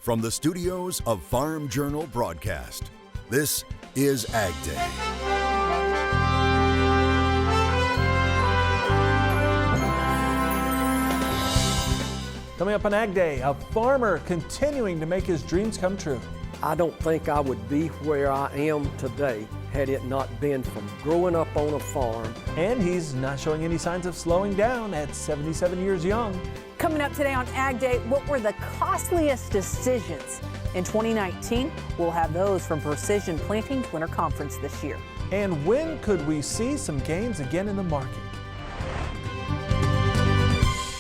From the studios of Farm Journal Broadcast, this is AgDay. Coming up on AgDay, a farmer continuing to make his dreams come true. I don't think I would be where I am today had it not been from growing up on a farm. And he's not showing any signs of slowing down at 77 years young. Coming up today on AgDay, what were the costliest decisions in 2019? We'll have those from Precision Planting's Winter Conference this year. And when could we see some gains again in the market?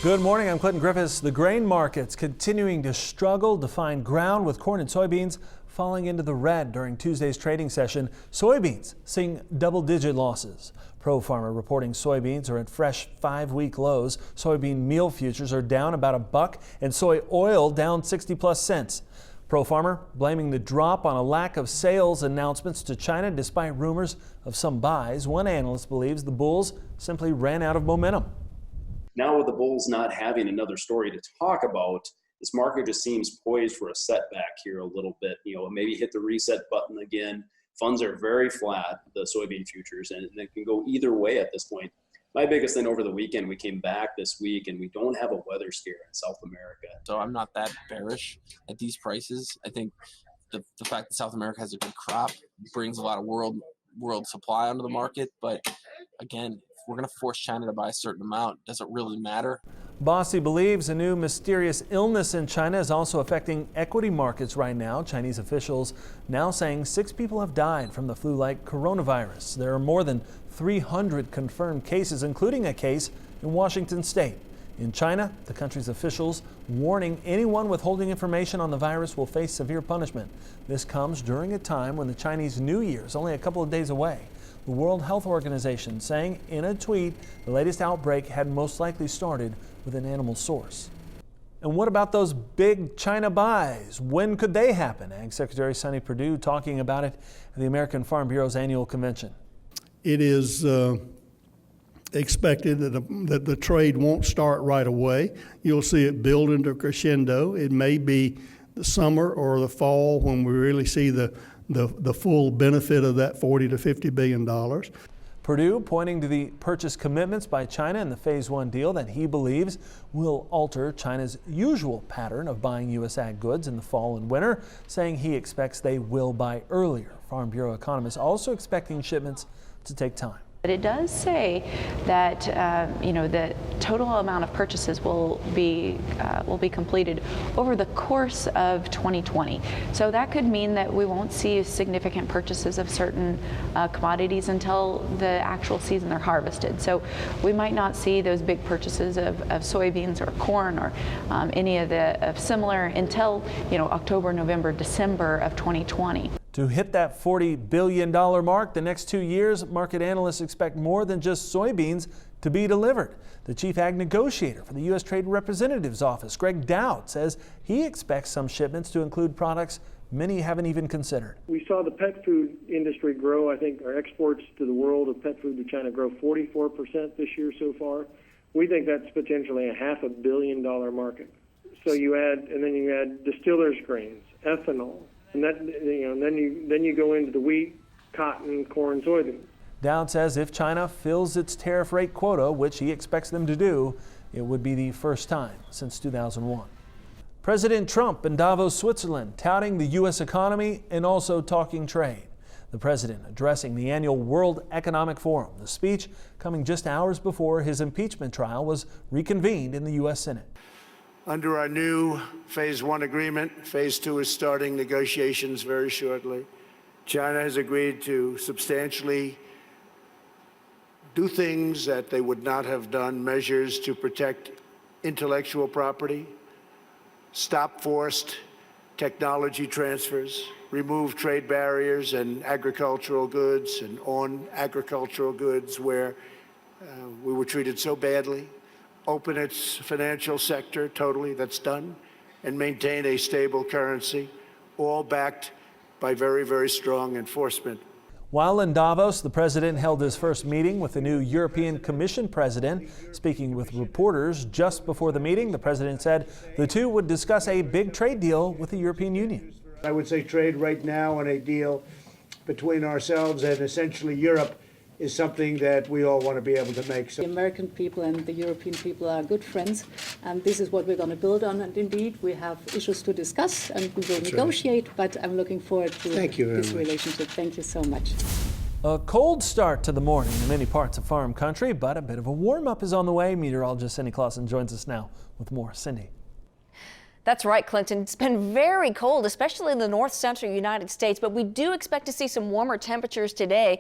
Good morning, I'm Clinton Griffiths. The grain markets continuing to struggle to find ground with corn and soybeans falling into the red during Tuesday's trading session. Soybeans seeing double-digit losses. ProFarmer reporting soybeans are at fresh 5-week lows. Soybean meal futures are down about $1 and soy oil down 60+ cents. ProFarmer blaming the drop on a lack of sales announcements to China despite rumors of some buys. One analyst believes the bulls simply ran out of momentum. Now with the bulls not having another story to talk about, this market just seems poised for a setback here a little bit. Maybe hit the reset button again. Funds are very flat, the soybean futures, and it can go either way at this point. My biggest thing over the weekend, we came back this week and we don't have a weather scare in South America. So I'm not that bearish at these prices. I think the fact that South America has a good crop brings a lot of world supply onto the market. But again, we're going to force China to buy a certain amount. Does it really matter? Bossy believes a new mysterious illness in China is also affecting equity markets right now. Chinese officials now saying 6 people have died from the flu-like coronavirus. There are more than 300 confirmed cases, including a case in Washington state. In China, the country's officials warning anyone withholding information on the virus will face severe punishment. This comes during a time when the Chinese New Year is only a couple of days away. The World Health Organization saying in a tweet the latest outbreak had most likely started with an animal source. And what about those big China buys? When could they happen? Ag Secretary Sonny Perdue talking about it at the American Farm Bureau's annual convention. It is expected that the trade won't start right away. You'll see it build into a crescendo. It may be the summer or the fall when we really see the full benefit of that $40 to $50 billion. Perdue pointing to the purchase commitments by China in the Phase 1 deal that he believes will alter China's usual pattern of buying U.S. ag goods in the fall and winter, saying he expects they will buy earlier. Farm Bureau economists also expecting shipments to take time. But it does say that the total amount of purchases will be completed over the course of 2020. So that could mean that we won't see significant purchases of certain commodities until the actual season they're harvested. So we might not see those big purchases of soybeans or corn or any of similar until October, November, December of 2020. To hit that $40 billion mark the next 2 years, market analysts expect more than just soybeans to be delivered. The chief ag negotiator for the U.S. Trade Representative's office, Greg Dowd, says he expects some shipments to include products many haven't even considered. We saw the pet food industry grow. I think our exports to the world of pet food to China grow 44% this year so far. We think that's potentially a $500 million market. So you add distillers grains, ethanol, and that, then you go into the wheat, cotton, corn, soybeans. Dowd says if China fills its tariff rate quota, which he expects them to do, it would be the first time since 2001. President Trump in Davos, Switzerland, touting the U.S. economy and also talking trade. The president addressing the annual World Economic Forum. The speech coming just hours before his impeachment trial was reconvened in the U.S. Senate. Under our new Phase 1 agreement, Phase 2 is starting negotiations very shortly. China has agreed to substantially do things that they would not have done, measures to protect intellectual property, stop forced technology transfers, remove trade barriers in agricultural goods and on agricultural goods where we were treated so badly, open its financial sector totally, that's done, and maintain a stable currency, all backed by very, very strong enforcement. While in Davos, the president held his first meeting with the new European Commission president. Speaking with reporters just before the meeting, the president said the two would discuss a big trade deal with the European Union. I would say trade right now and a deal between ourselves and essentially Europe is something that we all want to be able to make. The American people and the European people are good friends, and this is what we're going to build on. And indeed, we have issues to discuss, and we will negotiate, but I'm looking forward to this relationship. Thank you so much. A cold start to the morning in many parts of farm country, but a bit of a warm-up is on the way. Meteorologist Cindy Clausen joins us now with more. Cindy. That's right, Clinton. It's been very cold, especially in the north central United States, but we do expect to see some warmer temperatures today.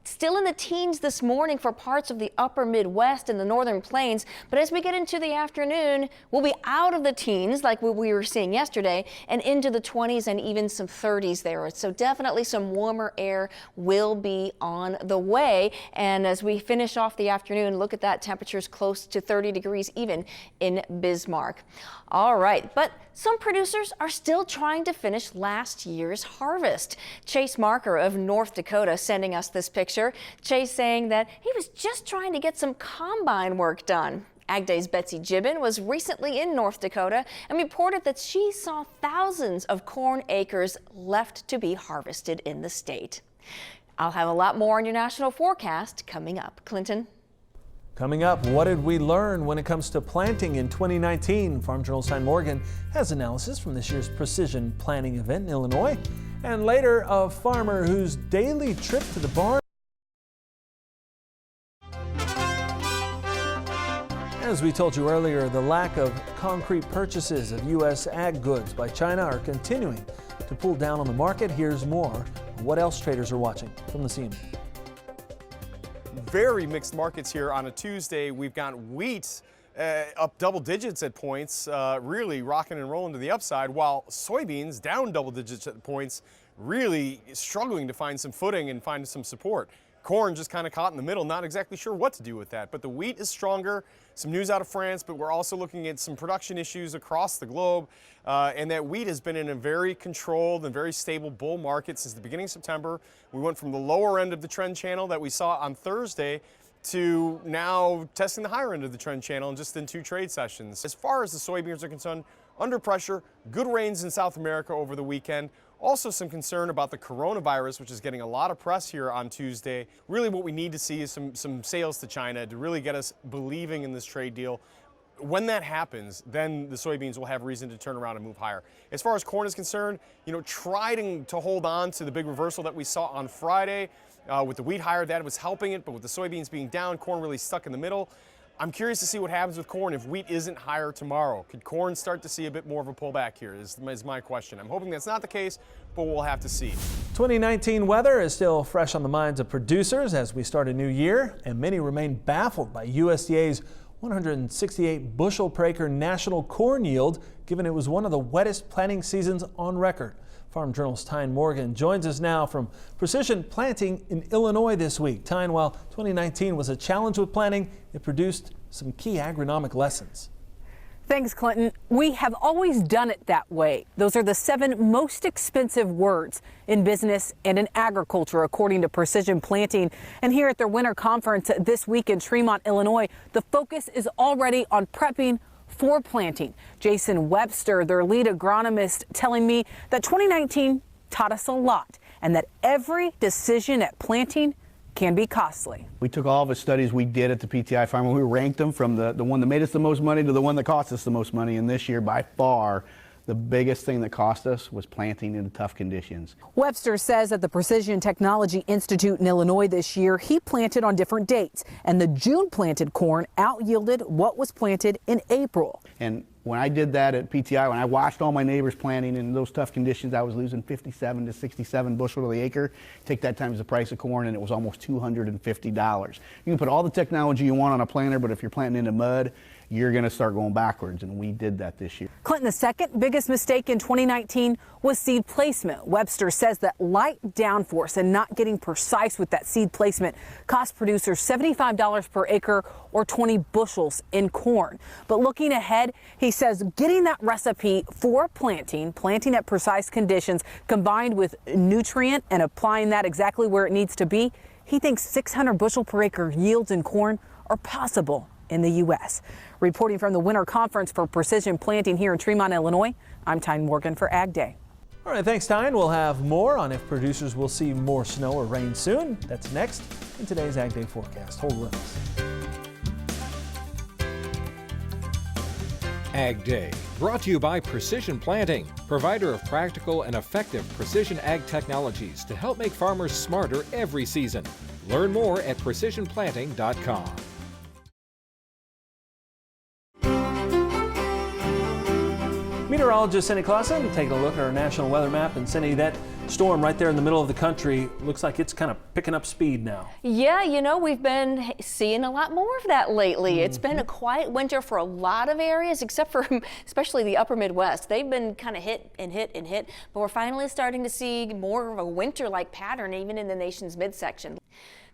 Still in the teens this morning for parts of the upper Midwest and the northern plains. But as we get into the afternoon, we'll be out of the teens like we were seeing yesterday and into the 20s and even some 30s there. So definitely some warmer air will be on the way. And as we finish off the afternoon, look at that, temperatures close to 30 degrees even in Bismarck. All right, but some producers are still trying to finish last year's harvest. Chase Marker of North Dakota sending us this picture. Chase saying that he was just trying to get some combine work done. AgDay's Betsy Gibbon was recently in North Dakota and reported that she saw thousands of corn acres left to be harvested in the state. I'll have a lot more on your national forecast coming up. Clinton. Coming up, what did we learn when it comes to planting in 2019? Farm Journal's Tyne Morgan has analysis from this year's precision planting event in Illinois. And later, a farmer whose daily trip to the barn. As we told you earlier, the lack of concrete purchases of U.S. ag goods by China are continuing to pull down on the market. Here's more on what else traders are watching from the scene. Very mixed markets here on a Tuesday. We've got wheat up double digits at points, really rocking and rolling to the upside, while soybeans down double digits at points, really struggling to find some footing and find some support. Corn just kind of caught in the middle, not exactly sure what to do with that. But the wheat is stronger. Some news out of France, but we're also looking at some production issues across the globe. And that wheat has been in a very controlled and very stable bull market since the beginning of September. We went from the lower end of the trend channel that we saw on Thursday to now testing the higher end of the trend channel in just in 2 trade sessions. As far as the soybeans are concerned, under pressure, good rains in South America over the weekend. Also some concern about the coronavirus, which is getting a lot of press here on Tuesday. Really what we need to see is some sales to China to really get us believing in this trade deal. When that happens, then the soybeans will have reason to turn around and move higher. As far as corn is concerned, trying to hold on to the big reversal that we saw on Friday with the wheat higher, that was helping it, but with the soybeans being down, corn really stuck in the middle. I'm curious to see what happens with corn if wheat isn't higher tomorrow. Could corn start to see a bit more of a pullback here is my question. I'm hoping that's not the case, but we'll have to see. 2019 weather is still fresh on the minds of producers as we start a new year, and many remain baffled by USDA's 168 bushel per acre national corn yield, given it was one of the wettest planting seasons on record. Farm Journal's Tyne Morgan joins us now from Precision Planting in Illinois this week. Tyne, while 2019 was a challenge with planting, it produced some key agronomic lessons. Thanks, Clinton. We have always done it that way. Those are the 7 most expensive words in business and in agriculture, according to Precision Planting. And here at their winter conference this week in Tremont, Illinois, the focus is already on prepping for planting. Jason Webster, their lead agronomist, telling me that 2019 taught us a lot and that every decision at planting can be costly. We took all the studies we did at the PTI farm and we ranked them from the one that made us the most money to the one that cost us the most money. And this year, by far, the biggest thing that cost us was planting in tough conditions. Webster says at the Precision Technology Institute in Illinois this year, he planted on different dates, and the June planted corn out-yielded what was planted in April. And when I did that at PTI, when I watched all my neighbors planting in those tough conditions, I was losing 57 to 67 bushel to the acre. Take that times the price of corn, and it was almost $250. You can put all the technology you want on a planter, but if you're planting into mud, you're going to start going backwards, and we did that this year. Clinton, the second biggest mistake in 2019 was seed placement. Webster says that light downforce and not getting precise with that seed placement cost producers $75 per acre or 20 bushels in corn. But looking ahead, he says getting that recipe for planting at precise conditions, combined with nutrient and applying that exactly where it needs to be, he thinks 600 bushel per acre yields in corn are possible in the U.S. Reporting from the Winter Conference for Precision Planting here in Tremont, Illinois, I'm Tyne Morgan for AgDay. All right, thanks, Tyne. We'll have more on if producers will see more snow or rain soon. That's next in today's AgDay forecast. Hold with us. AgDay, brought to you by Precision Planting, provider of practical and effective precision ag technologies to help make farmers smarter every season. Learn more at precisionplanting.com. Meteorologist Cindy Clausen taking a look at our national weather map. And Cindy, that storm right there in the middle of the country looks like it's kind of picking up speed now. Yeah, you know, we've been seeing a lot more of that lately. It's been a quiet winter for a lot of areas, except for especially the upper Midwest. They've been kind of hit and hit and hit, but we're finally starting to see more of a winter-like pattern even in the nation's midsection.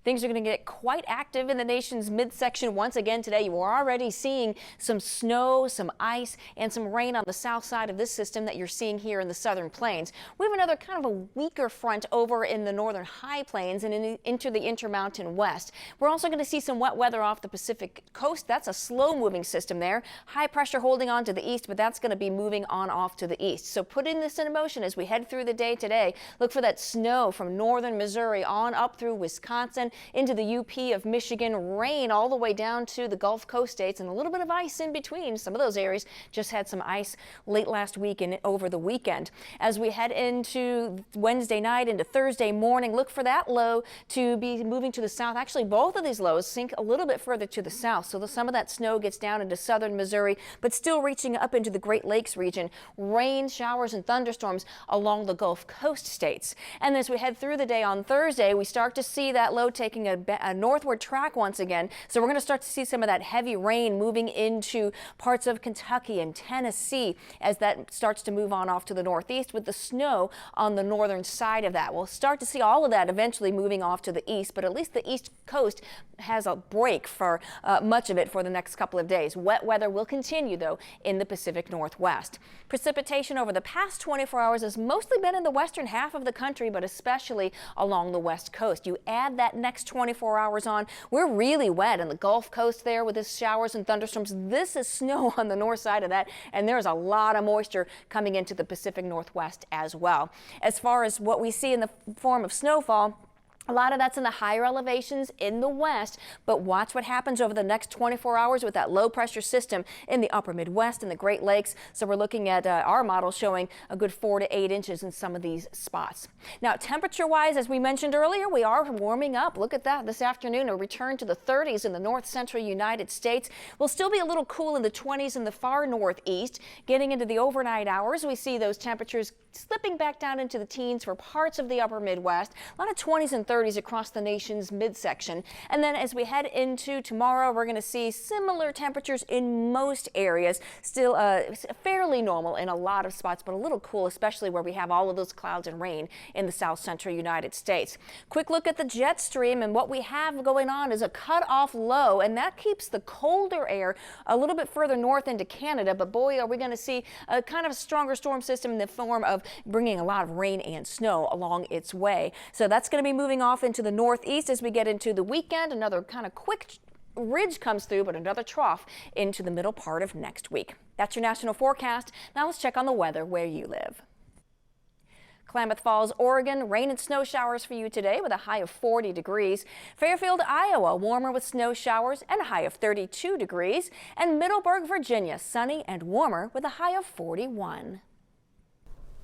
Things are going to get quite active in the nation's midsection once again today. You are already seeing some snow, some ice, and some rain on the south side of this system that you're seeing here in the southern plains. We have another kind of a weaker front over in the northern high plains and into the Intermountain West. We're also going to see some wet weather off the Pacific coast. That's a slow-moving system there. High pressure holding on to the east, but that's going to be moving on off to the east. So putting this in motion as we head through the day today. Look for that snow from northern Missouri on up through Wisconsin, into the UP of Michigan, rain all the way down to the Gulf Coast states, and a little bit of ice in between. Some of those areas just had some ice late last week and over the weekend. As we head into Wednesday night into Thursday morning, look for that low to be moving to the south. Actually, both of these lows sink a little bit further to the south, so some of that snow gets down into southern Missouri, but still reaching up into the Great Lakes region. Rain, showers, and thunderstorms along the Gulf Coast states. And as we head through the day on Thursday, we start to see that low taking a northward track once again. So we're going to start to see some of that heavy rain moving into parts of Kentucky and Tennessee as that starts to move on off to the northeast, with the snow on the northern side of that. We'll start to see all of that eventually moving off to the east, but at least the east coast has a break for much of it for the next couple of days. Wet weather will continue, though, in the Pacific Northwest. Precipitation over the past 24 hours has mostly been in the western half of the country, but especially along the west coast. You add that next 24 hours on, we're really wet in the Gulf Coast there with this showers and thunderstorms. This is snow on the north side of that, and there's a lot of moisture coming into the Pacific Northwest as well. As far as what we see in the form of snowfall, a lot of that's in the higher elevations in the west, but watch what happens over the next 24 hours with that low pressure system in the upper Midwest and the Great Lakes. So we're looking at our model showing a good 4 to 8 inches in some of these spots. Now, temperature wise, as we mentioned earlier, we are warming up. Look at that this afternoon, a return to the 30s in the north central United States. We'll still be a little cool in the 20s in the far northeast. Getting into the overnight hours, we see those temperatures slipping back down into the teens for parts of the upper Midwest. A lot of 20s and 30s across the nation's midsection. And then as we head into tomorrow, we're going to see similar temperatures in most areas. Still fairly normal in a lot of spots, but a little cool, especially where we have all of those clouds and rain in the south central United States. Quick look at the jet stream, and what we have going on is a cut-off low, and that keeps the colder air a little bit further north into Canada. But boy, are we going to see a kind of stronger storm system in the form of bringing a lot of rain and snow along its way. So that's going to be moving off into the northeast as we get into the weekend. Another kind of quick ridge comes through, but another trough into the middle part of next week. That's your national forecast. Now let's check on the weather where you live. Klamath Falls, Oregon, rain and snow showers for you today with a high of 40 degrees. Fairfield, Iowa, warmer with snow showers and a high of 32 degrees. And Middleburg, Virginia, sunny and warmer with a high of 41.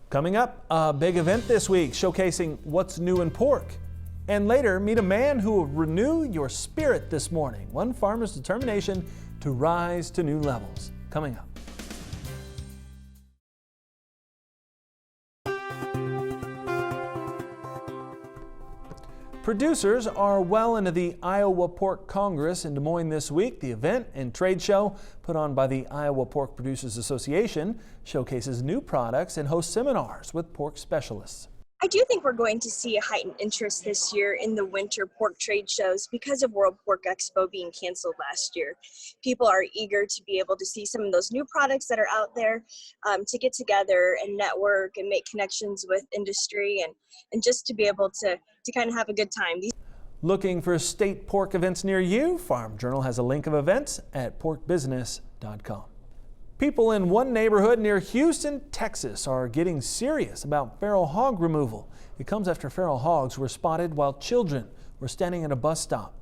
Coming up, a big event this week showcasing what's new in pork. And later, meet a man who will renew your spirit this morning. One farmer's determination to rise to new levels. Coming up. Producers are well into the Iowa Pork Congress in Des Moines this week. The event and trade show put on by the Iowa Pork Producers Association showcases new products and hosts seminars with pork specialists. I do think we're going to see a heightened interest this year in the winter pork trade shows because of World Pork Expo being canceled last year. People are eager to be able to see some of those new products that are out there, to get together and network and make connections with industry and just to be able to kind of have a good time. Looking for state pork events near you? Farm Journal has a link of events at porkbusiness.com. People in one neighborhood near Houston, Texas are getting serious about feral hog removal. It comes after feral hogs were spotted while children were standing at a bus stop.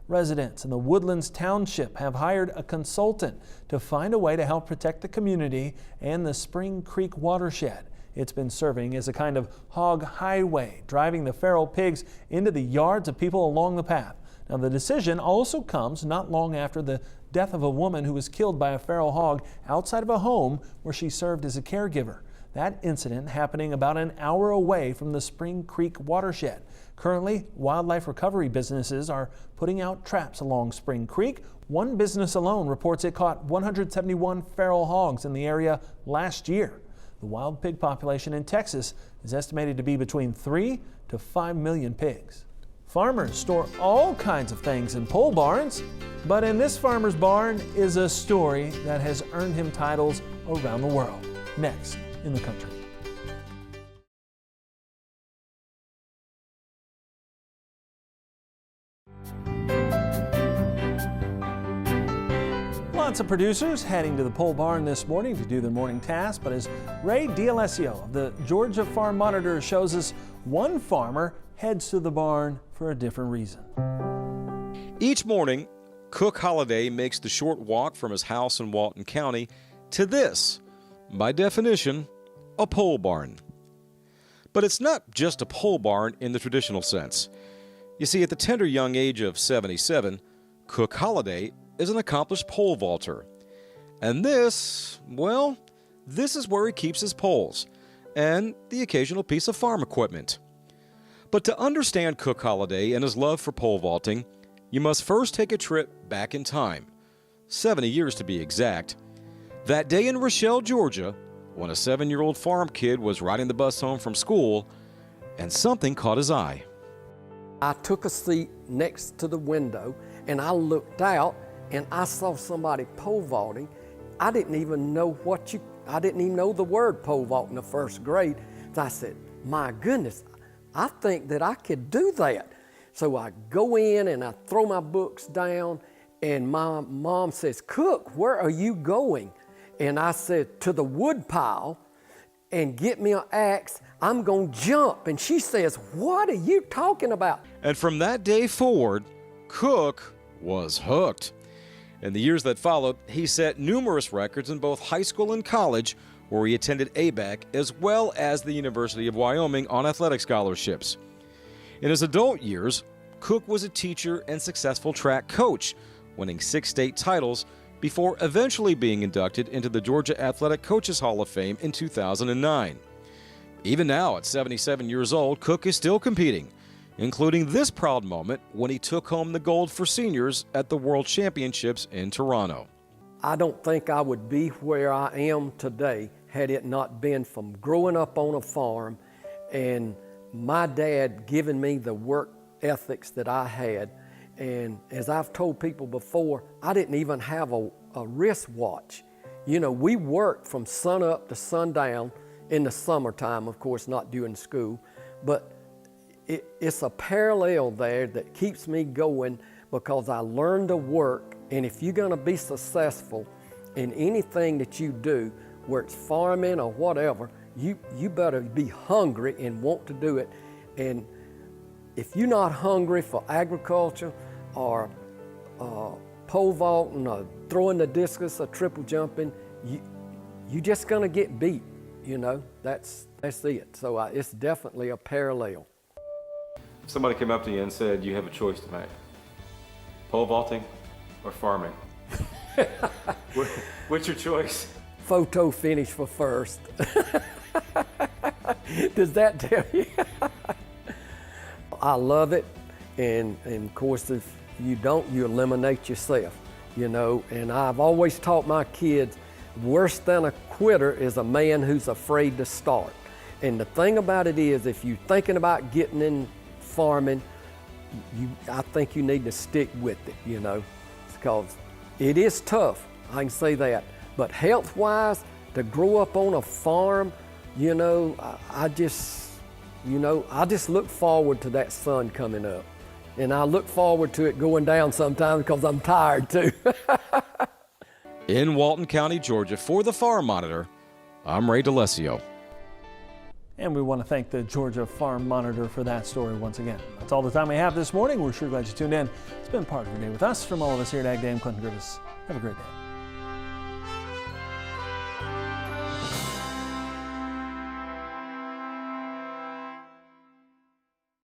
Residents in the Woodlands Township have hired a consultant to find a way to help protect the community and the Spring Creek watershed. It's been serving as a kind of hog highway, driving the feral pigs into the yards of people along the path. Now, the decision also comes not long after the death of a woman who was killed by a feral hog outside of a home where she served as a caregiver. That incident happening about an hour away from the Spring Creek watershed. Currently, wildlife recovery businesses are putting out traps along Spring Creek. One business alone reports it caught 171 feral hogs in the area last year. The wild pig population in Texas is estimated to be between 3 to 5 million pigs. Farmers store all kinds of things in pole barns, but in this farmer's barn is a story that has earned him titles around the world. Next in the country. Lots of producers heading to the pole barn this morning to do their morning task, but as Ray D'Alessio of the Georgia Farm Monitor shows us, one farmer heads to the barn for a different reason. Each morning, Cook Holliday makes the short walk from his house in Walton County to this, by definition, a pole barn. But it's not just a pole barn in the traditional sense. You see, at the tender young age of 77, Cook Holliday is an accomplished pole vaulter. And this, well, this is where he keeps his poles and the occasional piece of farm equipment. But to understand Cook Holliday and his love for pole vaulting, you must first take a trip back in time, 70 years to be exact. That day in Rochelle, Georgia, when a 7-year-old farm kid was riding the bus home from school, and something caught his eye. I took a seat next to the window and I looked out and I saw somebody pole vaulting. I didn't even know the word pole vault in the first grade. So I said, my goodness, I think that I could do that. So I go in and I throw my books down and my mom says, Cook, where are you going? And I said, to the wood pile and get me an axe. I'm gonna jump. And she says, what are you talking about? And from that day forward, Cook was hooked. In the years that followed, he set numerous records in both high school and college, where he attended ABAC as well as the University of Wyoming on athletic scholarships. In his adult years, Cook was a teacher and successful track coach, winning 6 state titles before eventually being inducted into the Georgia Athletic Coaches Hall of Fame in 2009. Even now, at 77 years old, Cook is still competing, including this proud moment when he took home the gold for seniors at the World Championships in Toronto. I don't think I would be where I am today had it not been from growing up on a farm and my dad giving me the work ethics that I had. And as I've told people before, I didn't even have a wristwatch. You know, we worked from sun up to sundown in the summertime, of course, not during school, but it's a parallel there that keeps me going because I learned to work. And if you're gonna be successful in anything that you do, where it's farming or whatever, you better be hungry and want to do it. And if you're not hungry for agriculture or pole vaulting or throwing the discus or triple jumping, you're just gonna get beat, you know, that's it. So it's definitely a parallel. If somebody came up to you and said you have a choice to make, pole vaulting or farming, what's your choice? Photo finish for first. Does that tell you? I love it, and of course, if you don't, you eliminate yourself, you know. And I've always taught my kids, worse than a quitter is a man who's afraid to start. And the thing about it is, if you're thinking about getting in farming, I think you need to stick with it, you know, because it is tough, I can say that. But health-wise, to grow up on a farm, you know, I just look forward to that sun coming up. And I look forward to it going down sometimes because I'm tired too. In Walton County, Georgia, for the Farm Monitor, I'm Ray DeLesio. And we want to thank the Georgia Farm Monitor for that story once again. That's all the time we have this morning. We're sure glad you tuned in. It's been part of your day with us. From all of us here at AgDay, I'm Clinton Griffiths. Have a great day.